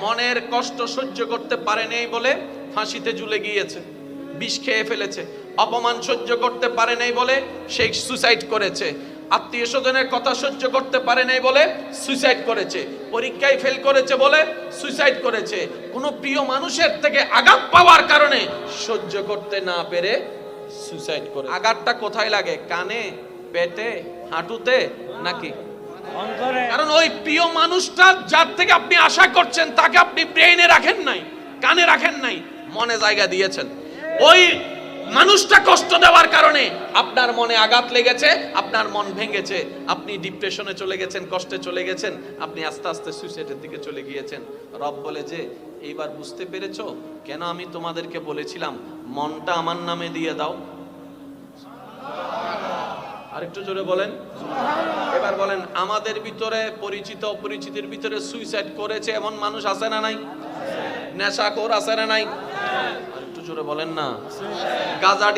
মনের কষ্ট সহ্য করতে পারে নাই বলে ফাঁসিতে ঝুলে গিয়েছে, বিষ খেয়ে ফেলেছে। অপমান সহ্য করতে পারে নাই বলে সে সুসাইড করেছে। আত্মীয় স্বজনের কথা সহ্য করতে পারে নাই বলে সুইসাইড করেছে। পরীক্ষায় ফেল করেছে বলে সুইসাইড করেছে। কোনো প্রিয় মানুষের থেকে আঘাত পাওয়ার কারণে সহ্য করতে না পেরে সুইসাইড করে। আঘাতটা কোথায় লাগে? কানে, পেটে, হাঁটুতে নাকি? কারণ ওই প্রিয় মানুষটা যার থেকে আপনি আশা করছেন তাকে আপনি ব্রেইনে রাখেন নাই, কানে রাখেন নাই, মনে জায়গা দিয়েছেন। ওই মানুষটা কষ্ট দেওয়ার কারণে আপনার মনে আঘাত লেগেছে, আপনার মন ভেঙেছে, আপনি ডিপ্রেশনে চলে গেছেন, কষ্টে চলে গেছেন, আপনি আস্তে আস্তে সুইসাইডের দিকে চলে গিয়েছেন। রব বলে যে এইবার বুঝতে পেরেছো কেন আমি তোমাদেরকে বলেছিলাম মনটা আমার নামে দিয়ে দাও? আরেকটু জোরে বলেন। এবার বলেন, আমাদের ভিতরে পরিচিত অপরিচিতের ভিতরে সুইসাইড করেছে এমন মানুষ আছে না নাই? নেশাখোর আছে না নাই? আরেকটু জোরে বলেন না। গাঁজা